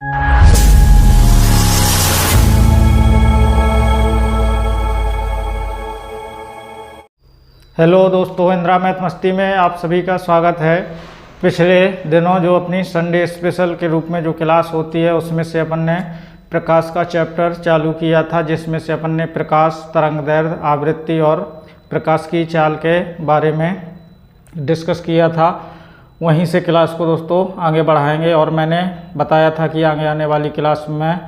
Hello दोस्तों, Indira math मस्ती में आप सभी का स्वागत है। पिछले दिनों जो अपनी संडे स्पेशल के रूप में जो क्लास होती है उसमें से अपन ने प्रकाश का चैप्टर चालू किया था, जिसमें से अपन ने प्रकाश, तरंगदैर्घ्य, आवृत्ति और प्रकाश की चाल के बारे में डिस्कस किया था। वहीं से क्लास को दोस्तों आगे बढ़ाएंगे और मैंने बताया था कि आगे आने वाली क्लास में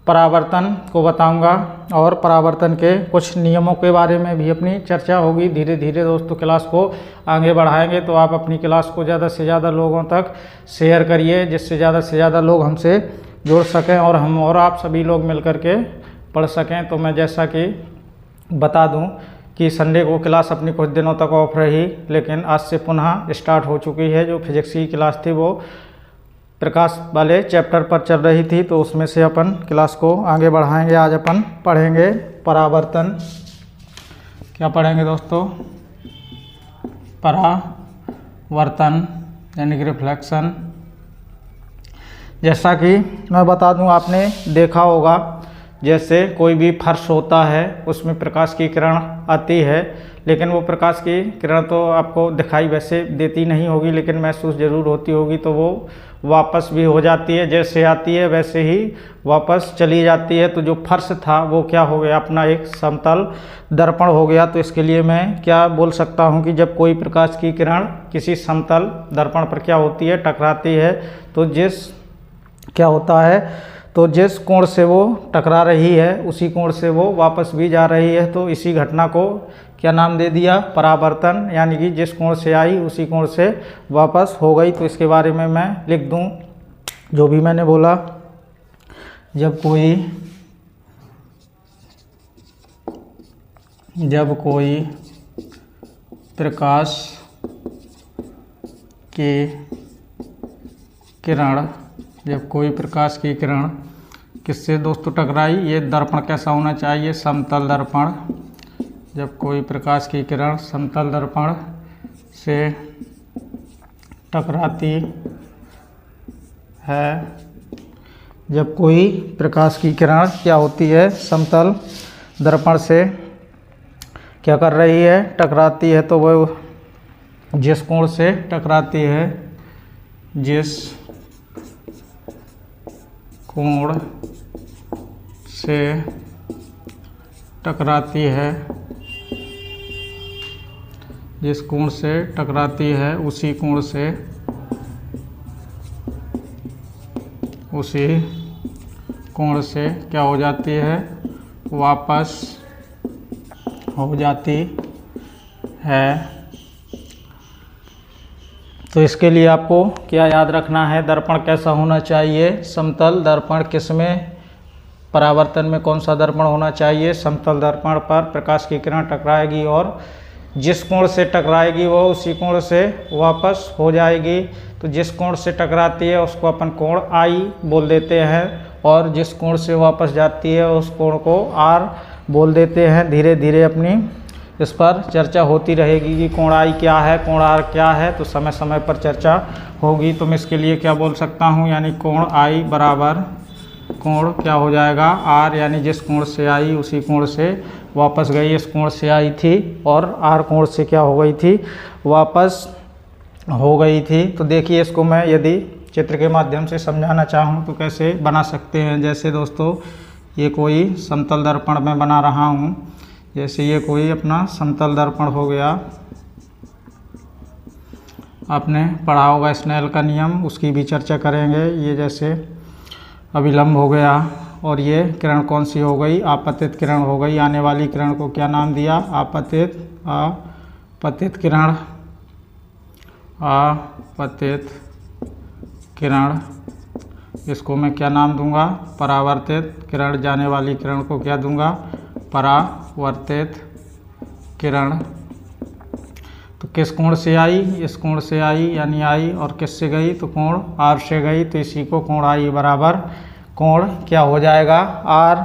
परावर्तन को बताऊंगा और परावर्तन के कुछ नियमों के बारे में भी अपनी चर्चा होगी। धीरे धीरे दोस्तों क्लास को आगे बढ़ाएंगे, तो आप अपनी क्लास को ज़्यादा से ज़्यादा लोगों तक शेयर करिए, जिससे ज़्यादा से ज़्यादा लोग हमसे जुड़ सकें और हम और आप सभी लोग मिल कर के पढ़ सकें। तो मैं जैसा कि बता दूं कि संडे को क्लास अपनी कुछ दिनों तक ऑफ रही, लेकिन आज से पुनः स्टार्ट हो चुकी है। जो फिजिक्स की क्लास थी वो प्रकाश वाले चैप्टर पर चल रही थी, तो उसमें से अपन क्लास को आगे बढ़ाएंगे। आज अपन पढ़ेंगे परावर्तन। क्या पढ़ेंगे दोस्तों? परावर्तन यानी कि रिफ्लेक्शन। जैसा कि मैं बता दूं, आपने देखा होगा जैसे कोई भी फर्श होता है उसमें प्रकाश की किरण आती है, लेकिन वो प्रकाश की किरण तो आपको दिखाई वैसे देती नहीं होगी, लेकिन महसूस ज़रूर होती होगी। तो वो वापस भी हो जाती है, जैसे आती है वैसे ही वापस चली जाती है। तो जो फर्श था वो क्या हो गया, अपना एक समतल दर्पण हो गया। तो इसके लिए मैं क्या बोल सकता हूँ कि जब कोई प्रकाश की किरण किसी समतल दर्पण पर क्या होती है, टकराती है, तो क्या होता है, तो जिस कोण से वो टकरा रही है उसी कोण से वो वापस भी जा रही है। तो इसी घटना को क्या नाम दे दिया? परावर्तन। यानी कि जिस कोण से आई उसी कोण से वापस हो गई। तो इसके बारे में मैं लिख दूं जो भी मैंने बोला। जब कोई प्रकाश की किरण किससे दोस्तों टकराई, ये दर्पण कैसा होना चाहिए? समतल दर्पण। जब कोई प्रकाश की किरण समतल दर्पण से टकराती है, जब कोई प्रकाश की किरण क्या होती है, समतल दर्पण से क्या कर रही है, टकराती है, तो वह जिस कोण से टकराती है, जिस कोण से टकराती है, जिस कोण से टकराती है उसी कोण से क्या हो जाती है, वापस हो जाती है। तो इसके लिए आपको क्या याद रखना है, दर्पण कैसा होना चाहिए, समतल दर्पण। किसमें? परावर्तन में कौन सा दर्पण होना चाहिए? समतल दर्पण पर प्रकाश की किरण टकराएगी और जिस कोण से टकराएगी वो उसी कोण से वापस हो जाएगी। तो जिस कोण से टकराती है उसको अपन कोण आई बोल देते हैं, और जिस कोण से वापस जाती है उस कोण को आर बोल देते हैं। धीरे धीरे अपनी इस पर चर्चा होती रहेगी कि कोण आई क्या है, कोण आर क्या है, तो समय समय पर चर्चा होगी। तो मैं इसके लिए क्या बोल सकता हूँ, यानी कोण आई बराबर कोण क्या हो जाएगा, आर, यानी जिस कोण से आई उसी कोण से वापस गई। इस कोण से आई थी और आर कोण से क्या हो गई थी, वापस हो गई थी। तो देखिए, इसको मैं यदि चित्र के माध्यम से समझाना चाहूँ तो कैसे बना सकते हैं। जैसे दोस्तों ये कोई समतल दर्पण मैं बना रहा हूँ, जैसे ये कोई अपना समतल दर्पण हो गया। आपने पढ़ा होगा स्नेल का नियम, उसकी भी चर्चा करेंगे। ये जैसे अभिलंब हो गया और ये किरण कौन सी हो गई, आपतित किरण हो गई। आने वाली किरण को क्या नाम दिया? आपतित किरण। आपतित किरण, इसको मैं क्या नाम दूंगा? परावर्तित किरण। जाने वाली किरण को क्या दूंगा? परावर्तित किरण। तो किस कोण से आई? इस कोण से आई, यानी आई, और किस से गई? तो कोण आर से गई। तो इसी को कोण आई बराबर कोण क्या हो जाएगा? आर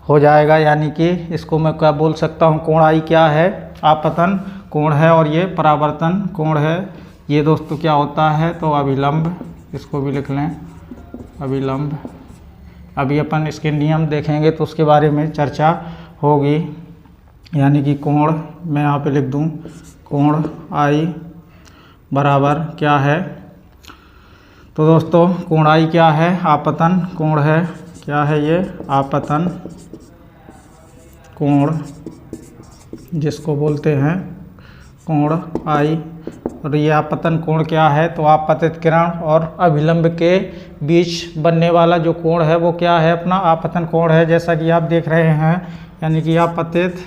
हो जाएगा। यानी कि इसको मैं क्या बोल सकता हूँ, कोण आई क्या है? आपतन कोण है और ये परावर्तन कोण है। ये दोस्तों क्या होता है? तो अभिलंब, इसको भी लिख लें, अभिलंब अभी अपन इसके नियम देखेंगे तो उसके बारे में चर्चा होगी। यानी कि कोण मैं यहाँ पे लिख दूँ, कोण आई बराबर क्या है। तो दोस्तों कोण आई क्या है, आपतन कोण है। क्या है ये, आपतन कोण जिसको बोलते हैं कोण आई। और ये आपतन कोण क्या है, तो आपतित किरण और अभिलंब के बीच बनने वाला जो कोण है वो क्या है, अपना आपतन कोण है। जैसा कि आप देख रहे हैं, यानी कि आपतित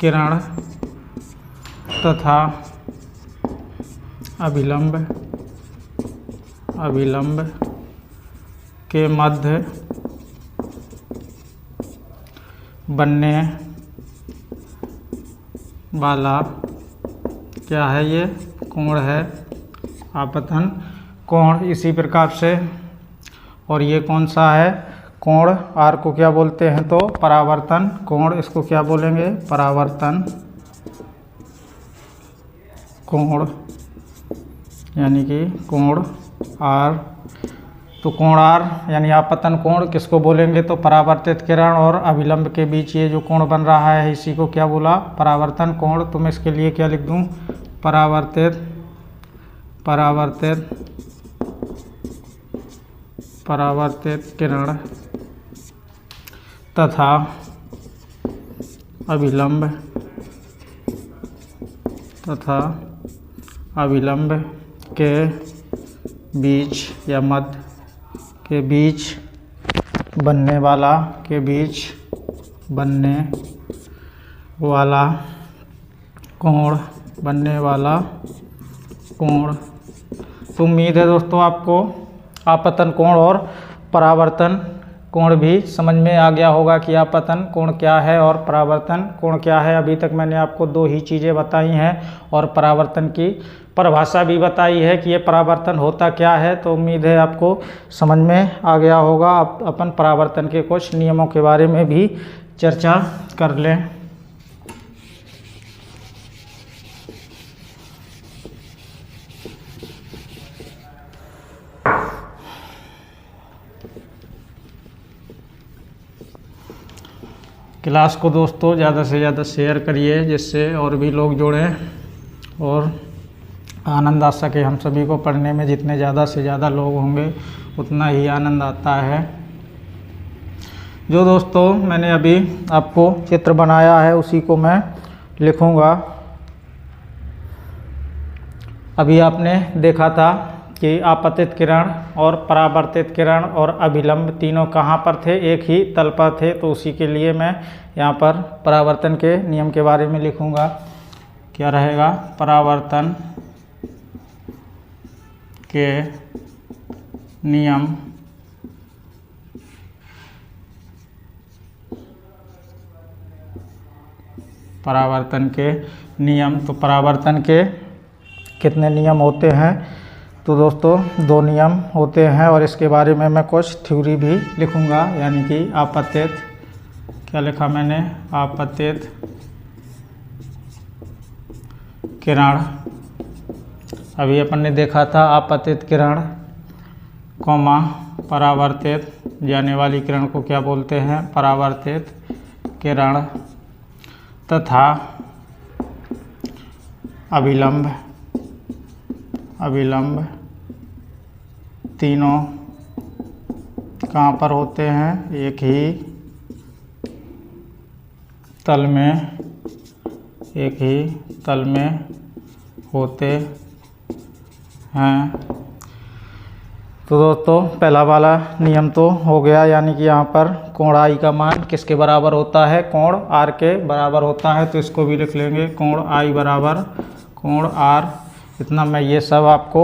किरण तथा अभिलंब के मध्य बनने वाला क्या है, ये कोण है, आपतन कोण। इसी प्रकार से और ये कौन सा है, कोण आर को क्या बोलते हैं, तो परावर्तन कोण। इसको क्या बोलेंगे, परावर्तन कोण, यानी कि कोण आर। तो कोण आर यानी आपतन कोण किसको बोलेंगे, तो परावर्तित किरण और अभिलंब के बीच ये जो कोण बन रहा है इसी को क्या बोला, परावर्तन कोण। तो मैं इसके लिए क्या लिख दूं, परावर्तित किरण तथा अभिलंब के बीच या मध्य के बीच बनने वाला कोण। तो उम्मीद है दोस्तों आपको आपतन कोण और परावर्तन कोण भी समझ में आ गया होगा कि आपतन कोण क्या है और परावर्तन कोण क्या है। अभी तक मैंने आपको दो ही चीज़ें बताई हैं और परावर्तन की परिभाषा भी बताई है कि ये परावर्तन होता क्या है। तो उम्मीद है आपको समझ में आ गया होगा। अब अपन परावर्तन के कुछ नियमों के बारे में भी चर्चा कर लें। क्लास को दोस्तों ज़्यादा से ज़्यादा शेयर करिए जिससे और भी लोग जुड़ें और आनंद आ सके हम सभी को पढ़ने में। जितने ज़्यादा से ज़्यादा लोग होंगे उतना ही आनंद आता है। जो दोस्तों मैंने अभी आपको चित्र बनाया है उसी को मैं लिखूँगा। अभी आपने देखा था कि आपतित किरण और परावर्तित किरण और अभिलंब तीनों कहाँ पर थे, एक ही तल पर थे। तो उसी के लिए मैं यहाँ पर परावर्तन के नियम के बारे में लिखूँगा। क्या रहेगा, परावर्तन के नियम तो परावर्तन के कितने नियम होते हैं, तो दोस्तों दो नियम होते हैं और इसके बारे में मैं कुछ थ्योरी भी लिखूंगा। यानी कि आपतित, क्या लिखा मैंने, आपतित किरण। अभी अपन ने देखा था आपतित किरण कौमा परावर्तित जाने वाली किरण को क्या बोलते हैं, परावर्तित किरण तथा अभिलंब तीनों कहाँ पर होते हैं, एक ही तल में होते हैं। तो दोस्तों पहला वाला नियम तो हो गया, यानी कि यहाँ पर कोण आई का मान किसके बराबर होता है, कोण आर के बराबर होता है। तो इसको भी लिख लेंगे, कोण आई बराबर कोण आर। इतना मैं ये सब आपको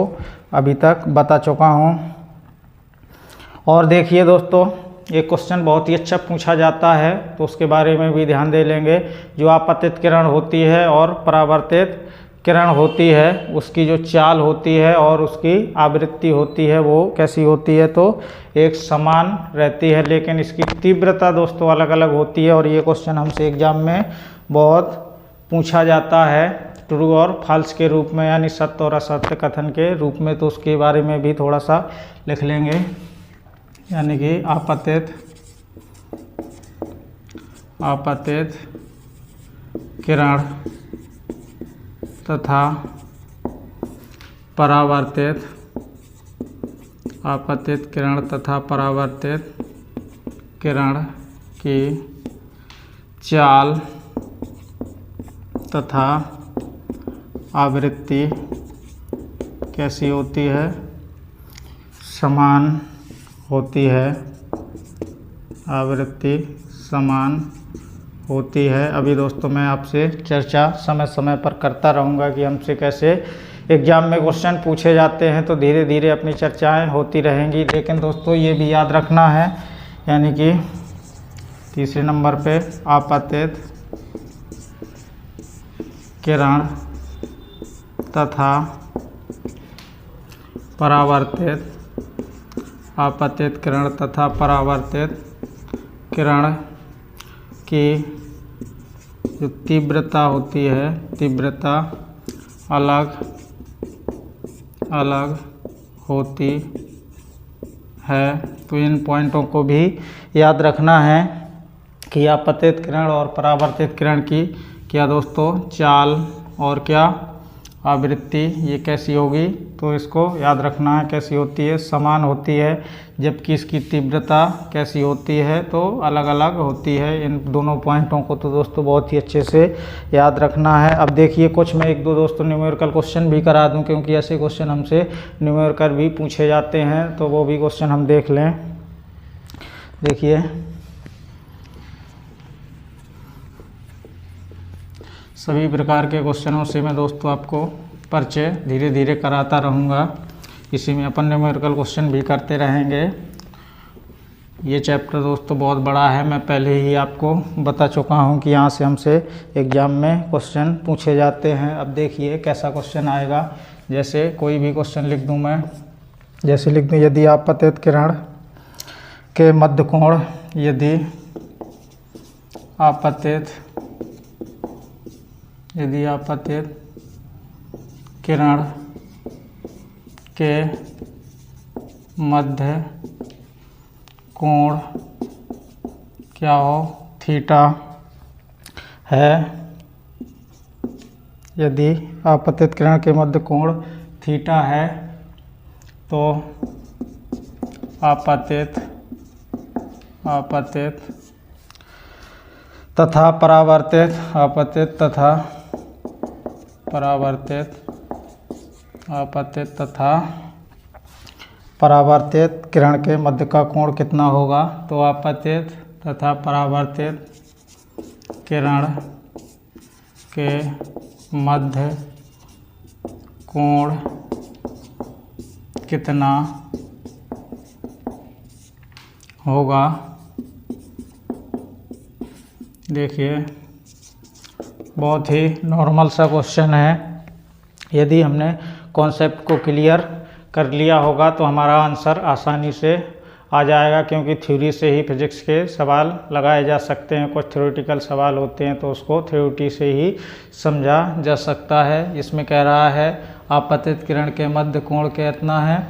अभी तक बता चुका हूँ। और देखिए दोस्तों, एक क्वेश्चन बहुत ही अच्छा पूछा जाता है तो उसके बारे में भी ध्यान दे लेंगे। जो आपतित किरण होती है और परावर्तित किरण होती है उसकी जो चाल होती है और उसकी आवृत्ति होती है वो कैसी होती है, तो एक समान रहती है, लेकिन इसकी तीव्रता दोस्तों अलग अलग होती है। और ये क्वेश्चन हमसे एग्जाम में बहुत पूछा जाता है। ट्रू और फॉल्स के रूप में, यानी सत्य और असत्य कथन के रूप में, तो उसके बारे में भी थोड़ा सा लिख लेंगे। यानी कि आपतित किरण तथा परावर्तित किरण की चाल तथा आवृत्ति कैसी होती है, समान होती है, आवृत्ति समान होती है। अभी दोस्तों मैं आपसे चर्चा समय समय पर करता रहूँगा कि हमसे कैसे एग्जाम में क्वेश्चन पूछे जाते हैं, तो धीरे धीरे अपनी चर्चाएं होती रहेंगी। लेकिन दोस्तों ये भी याद रखना है, यानी कि तीसरे नंबर पे आपतित किरण तथा परावर्तित किरण की जो तीव्रता होती है, तीव्रता अलग अलग होती है। तो इन पॉइंटों को भी याद रखना है कि आपतित किरण और परावर्तित किरण की क्या दोस्तों चाल और क्या आवृत्ति ये कैसी होगी, तो इसको याद रखना है। कैसी होती है, समान होती है, जबकि इसकी तीव्रता कैसी होती है, तो अलग अलग होती है। इन दोनों पॉइंटों को तो दोस्तों बहुत ही अच्छे से याद रखना है। अब देखिए कुछ मैं एक दो दोस्तों न्यूमेरिकल क्वेश्चन भी करा दूं, क्योंकि ऐसे क्वेश्चन हमसे न्यूमेरिकल भी पूछे जाते हैं, तो वो भी क्वेश्चन हम देख लें। देखिए सभी प्रकार के क्वेश्चनों से मैं दोस्तों आपको परिचय धीरे धीरे कराता रहूँगा। इसी में अपन न्यूमेरिकल क्वेश्चन भी करते रहेंगे। ये चैप्टर दोस्तों बहुत बड़ा है, मैं पहले ही आपको बता चुका हूँ कि यहाँ से हमसे एग्ज़ाम में क्वेश्चन पूछे जाते हैं। अब देखिए कैसा क्वेश्चन आएगा। जैसे कोई भी क्वेश्चन लिख दूँ मैं, जैसे लिख दूँ यदि आपतित किरण के मध्य कोण, यदि आपतित किरण के मध्य कोण क्या हो, थीटा है। यदि आपतित किरण के मध्य कोण थीटा है, तो आपतित तथा परावर्तित किरण के मध्य का कोण कितना होगा। तो आपतित तथा परावर्तित किरण के मध्य कोण कितना होगा। देखिए बहुत ही नॉर्मल सा क्वेश्चन है। यदि हमने कॉन्सेप्ट को क्लियर कर लिया होगा तो हमारा आंसर आसानी से आ जाएगा, क्योंकि थ्योरी से ही फिजिक्स के सवाल लगाए जा सकते हैं। कुछ थ्योरेटिकल सवाल होते हैं तो उसको थ्योरी से ही समझा जा सकता है। इसमें कह रहा है आपतित किरण के मध्य कोण कितना है,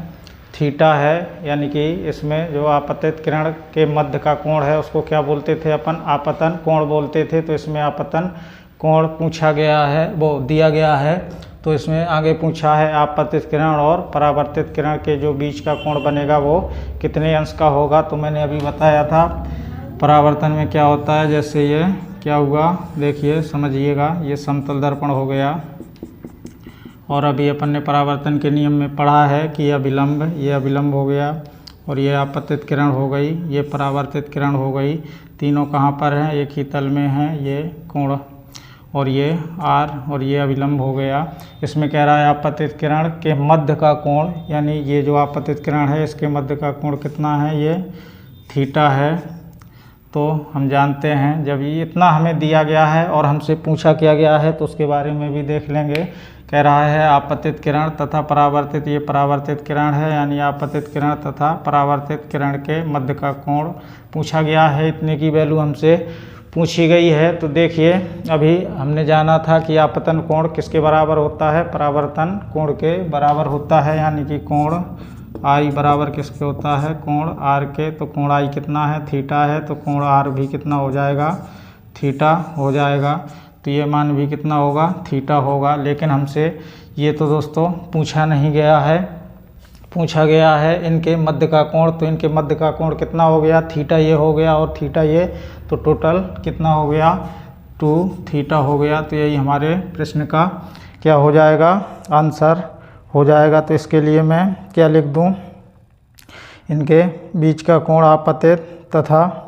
थीटा है। यानी कि इसमें जो आपतित किरण के मध्य का कोण है उसको क्या बोलते थे अपन, आपतन कोण बोलते थे। तो इसमें आपतन कोण पूछा गया है, वो दिया गया है। तो इसमें आगे पूछा है आपतित किरण और परावर्तित किरण के जो बीच का कोण बनेगा वो कितने अंश का होगा। तो मैंने अभी बताया था परावर्तन में क्या होता है। जैसे ये क्या हुआ, देखिए समझिएगा, ये समतल दर्पण हो गया, और अभी अपन ने परावर्तन के नियम में पढ़ा है कि ये अभिलंब हो गया, और ये आपतित किरण हो गई, ये परावर्तित किरण हो गई। तीनों कहाँ पर हैं, एक ही तल में हैं, ये कोण और ये आर, और ये अभिलंब हो गया। इसमें कह रहा है आपतित किरण के मध्य का कोण, यानी ये जो आपतित किरण है इसके मध्य का कोण कितना है, ये थीटा है। तो हम जानते हैं जब ये इतना हमें दिया गया है और हमसे पूछा किया गया है तो उसके बारे में भी देख लेंगे। कह रहा है आपतित किरण तथा परावर्तित, ये परावर्तित किरण है, यानी आपतित किरण तथा परावर्तित किरण के मध्य का कोण पूछा गया है। इतने की वैल्यू हमसे पूछी गई है। तो देखिए अभी हमने जाना था कि आपतन कोण किसके बराबर होता है, परावर्तन कोण के बराबर होता है, यानी कि कोण आई बराबर किसके होता है, कोण आर के। तो कोण आई कितना है, थीटा है, तो कोण आर भी कितना हो जाएगा, थीटा हो जाएगा। तो ये मान भी कितना होगा, थीटा होगा। लेकिन हमसे ये तो दोस्तों पूछा नहीं गया है, पूछा गया है इनके मध्य का कोण। तो इनके मध्य का कोण कितना हो गया, थीटा ये हो गया और थीटा ये, तो टोटल कितना हो गया, 2 थीटा हो गया। तो यही हमारे प्रश्न का क्या हो जाएगा, आंसर हो जाएगा। तो इसके लिए मैं क्या लिख दूं, इनके बीच का कोण आपतित तथा,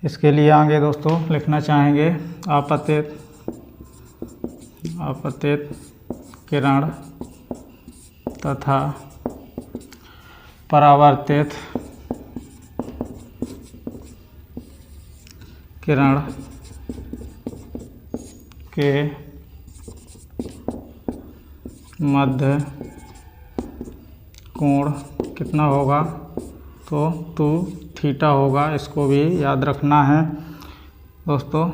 इसके लिए आगे दोस्तों लिखना चाहेंगे आपतित किरण तथा परावर्तित किरण के मध्य कोण कितना होगा, तो 2 थीटा होगा। इसको भी याद रखना है दोस्तों।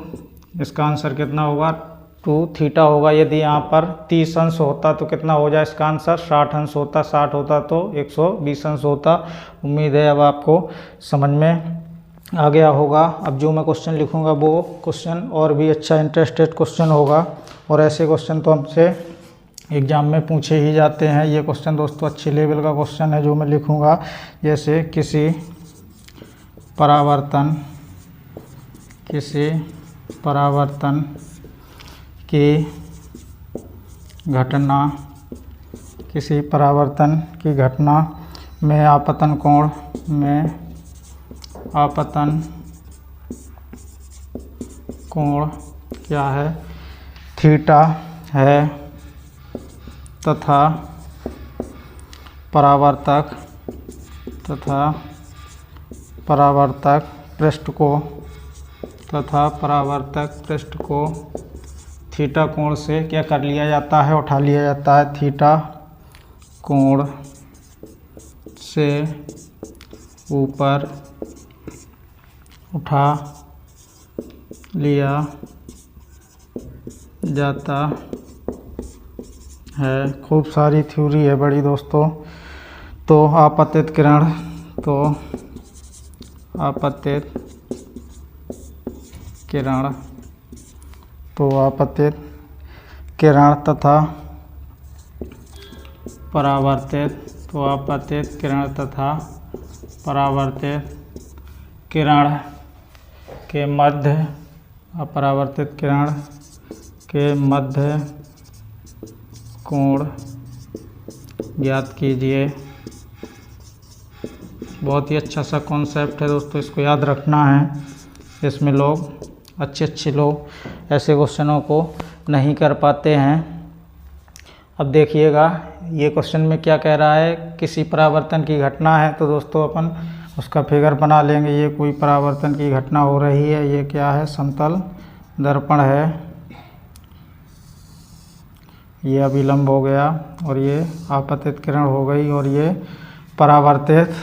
इसका आंसर कितना होगा, 2 थीटा होगा। यदि यहाँ पर 30 अंश होता तो कितना हो जाए इसका आंसर, 60 अंश होता, 60 होता तो 120 अंश होता। उम्मीद है अब आपको समझ में आ गया होगा। अब जो मैं क्वेश्चन लिखूंगा वो क्वेश्चन और भी अच्छा इंटरेस्टेड क्वेश्चन होगा, और ऐसे क्वेश्चन तो हमसे एग्ज़ाम में पूछे ही जाते हैं। ये क्वेश्चन दोस्तों अच्छे लेवल का क्वेश्चन है जो मैं लिखूंगा। जैसे किसी परावर्तन की घटना, किसी परावर्तन की घटना में आपतन कोण क्या है, थीटा है, तथा परावर्तक पृष्ठ को थीटा कोण से क्या कर लिया जाता है, उठा लिया जाता है। थीटा कोण से ऊपर उठा लिया जाता है। खूब सारी थ्योरी है बड़ी दोस्तों। तो आपतित किरण तथा परावर्तित किरण के मध्य, अपरावर्तित किरण के मध्य कोण ज्ञात कीजिए। बहुत ही अच्छा सा कॉन्सेप्ट है दोस्तों, इसको याद रखना है। इसमें लोग अच्छे लोग ऐसे क्वेश्चनों को नहीं कर पाते हैं। अब देखिएगा ये क्वेश्चन में क्या कह रहा है, किसी परावर्तन की घटना है। तो दोस्तों अपन उसका फिगर बना लेंगे। ये कोई परावर्तन की घटना हो रही है। ये क्या है, समतल दर्पण है। ये अभिलंब हो गया और ये आपतित किरण हो गई और ये परावर्तित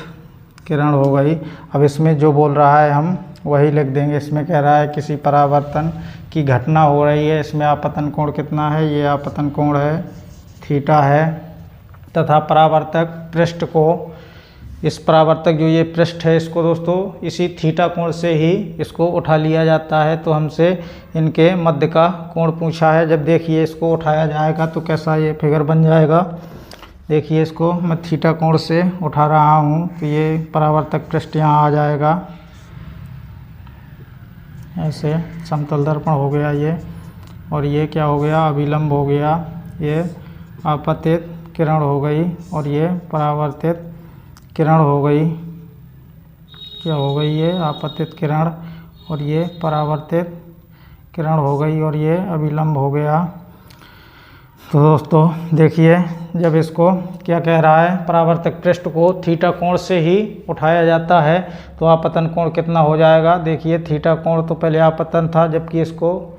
किरण हो गई। अब इसमें जो बोल रहा है हम वही लिख देंगे। इसमें कह रहा है किसी परावर्तन की घटना हो रही है। इसमें आपतन कोण कितना है, ये आपतन कोण है, थीटा है, तथा परावर्तक पृष्ठ को, इस परावर्तक जो ये पृष्ठ है इसको दोस्तों इसी थीटा कोण से ही इसको उठा लिया जाता है। तो हमसे इनके मध्य का कोण पूछा है। जब देखिए इसको उठाया जाएगा तो कैसा ये फिगर बन जाएगा। देखिए इसको मैं थीटा कोण से उठा रहा हूँ तो ये परावर्तक पृष्ठ यहाँ आ जाएगा। ऐसे समतल दर्पण हो गया ये, और ये क्या हो गया, अभिलंब हो गया। ये आपतित किरण हो गई और ये परावर्तित किरण हो गई। क्या हो गई, ये आपतित किरण और ये परावर्तित किरण हो गई और ये अभिलंब हो गया। तो दोस्तों देखिए जब इसको क्या कह रहा है, परावर्तक पृष्ठ को थीटा कोण से ही उठाया जाता है तो आपतन कोण कितना हो जाएगा। देखिए थीटा कोण तो पहले आपतन था, जबकि इसको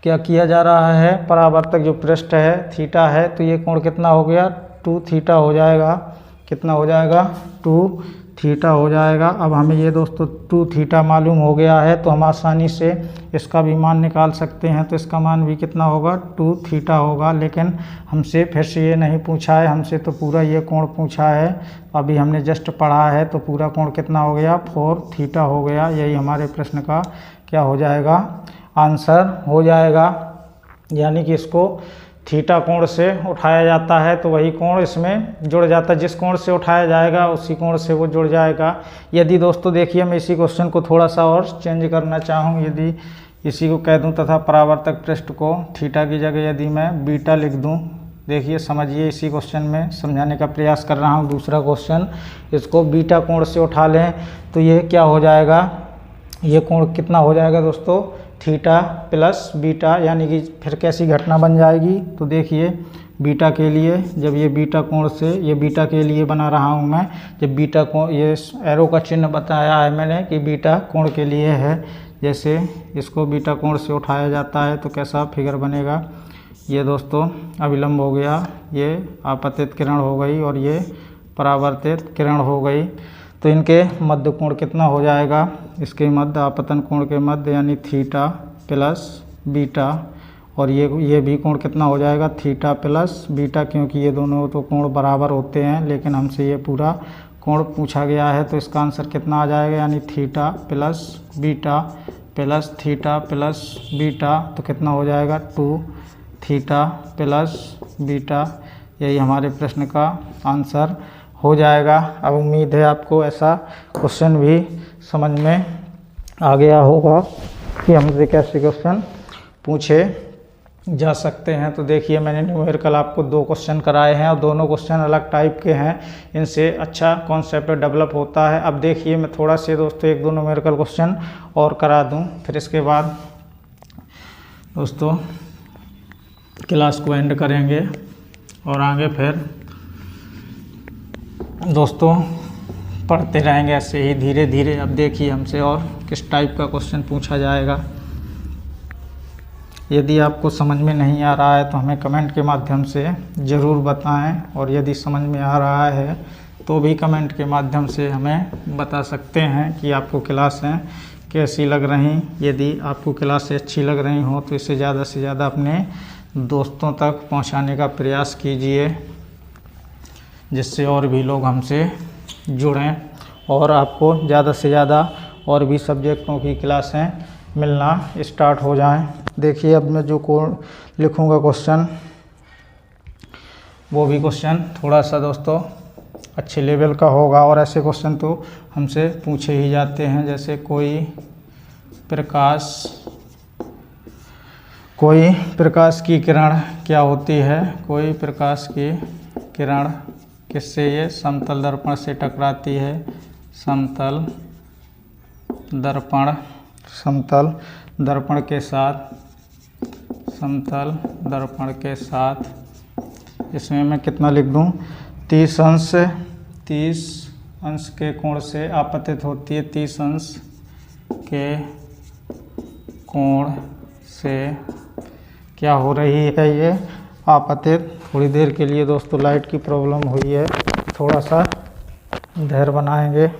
क्या किया जा रहा है, परावर्तक जो पृष्ठ है थीटा है, तो ये कोण कितना हो गया, 2 थीटा हो जाएगा। कितना हो जाएगा 2 थीटा हो जाएगा। अब हमें ये दोस्तों 2 थीटा मालूम हो गया है तो हम आसानी से इसका भी मान निकाल सकते हैं। तो इसका मान भी कितना होगा 2 थीटा होगा। लेकिन हमसे फिर से ये नहीं पूछा है, हमसे तो पूरा ये कोण पूछा है। अभी हमने जस्ट पढ़ा है तो पूरा कोण कितना हो गया 4 थीटा हो गया। यही हमारे प्रश्न का क्या हो जाएगा आंसर हो जाएगा। यानी कि इसको थीटा कोण से उठाया जाता है तो वही कोण इसमें जुड़ जाता है। जिस कोण से उठाया जाएगा उसी कोण से वो जुड़ जाएगा। यदि दोस्तों देखिए मैं इसी क्वेश्चन को थोड़ा सा और चेंज करना चाहूँ, यदि इसी को कह दूँ तथा परावर्तक पृष्ठ को थीटा की जगह यदि मैं बीटा लिख दूँ, देखिए समझिए इसी क्वेश्चन में समझाने का प्रयास कर रहा हूँ। दूसरा क्वेश्चन, इसको बीटा कोण से उठा लें तो ये क्या हो जाएगा, ये कोण कितना हो जाएगा दोस्तों थीटा प्लस बीटा। यानी कि फिर कैसी घटना बन जाएगी, तो देखिए बीटा के लिए जब ये बीटा कोण से, ये बीटा के लिए बना रहा हूँ मैं, जब बीटा कोण, ये एरो का चिन्ह बताया है मैंने कि बीटा कोण के लिए है। जैसे इसको बीटा कोण से उठाया जाता है तो कैसा फिगर बनेगा, ये दोस्तों अभिलंब हो गया, ये आपतित किरण हो गई और ये परावर्तित किरण हो गई। तो इनके मध्य कोण कितना हो जाएगा, इसके मध्य आपतन कोण के मध्य यानी थीटा प्लस बीटा, और ये भी कोण कितना हो जाएगा थीटा प्लस बीटा, क्योंकि ये दोनों तो कोण बराबर होते हैं। लेकिन हमसे ये पूरा कोण पूछा गया है तो इसका आंसर कितना आ जाएगा, यानी theta plus beta plus theta plus beta, तो कितना हो जाएगा 2 थीटा प्लस बीटा। यही हमारे प्रश्न का आंसर हो जाएगा। अब उम्मीद है आपको ऐसा क्वेश्चन भी समझ में आ गया होगा कि हमसे कैसे क्वेश्चन पूछे जा सकते हैं। तो देखिए मैंने न्यूमेरिकल आपको 2 क्वेश्चन कराए हैं और दोनों क्वेश्चन अलग टाइप के हैं, इनसे अच्छा कॉन्सेप्ट डेवलप होता है। अब देखिए मैं थोड़ा से दोस्तों 1-2 न्यूमेरिकल क्वेश्चन और करा दूं, फिर इसके बाद दोस्तों क्लास को एंड करेंगे और आगे फिर दोस्तों पढ़ते रहेंगे ऐसे ही धीरे धीरे। अब देखिए हमसे और किस टाइप का क्वेश्चन पूछा जाएगा। यदि आपको समझ में नहीं आ रहा है तो हमें कमेंट के माध्यम से ज़रूर बताएं, और यदि समझ में आ रहा है तो भी कमेंट के माध्यम से हमें बता सकते हैं कि आपको क्लासें कैसी लग रही। यदि आपको क्लासें अच्छी लग रही हों तो इसे ज़्यादा से ज़्यादा अपने दोस्तों तक पहुंचाने का प्रयास कीजिए, जिससे और भी लोग हमसे जुड़ें और आपको ज़्यादा से ज़्यादा और भी सब्जेक्टों की क्लासें मिलना स्टार्ट हो जाएं। देखिए अब मैं जो कोड लिखूंगा क्वेश्चन, वो भी क्वेश्चन थोड़ा सा दोस्तों अच्छे लेवल का होगा, और ऐसे क्वेश्चन तो हमसे पूछे ही जाते हैं। जैसे कोई प्रकाश की किरण क्या होती है, कोई प्रकाश की किरण किससे, ये समतल दर्पण से टकराती है। समतल दर्पण के साथ इसमें मैं कितना लिख दूं 30 अंश के कोण से आपतित होती है। 30 अंश के कोण से क्या हो रही है, ये आपतित। थोड़ी देर के लिए दोस्तों लाइट की प्रॉब्लम हुई है, थोड़ा सा धैर्य बनाएंगे।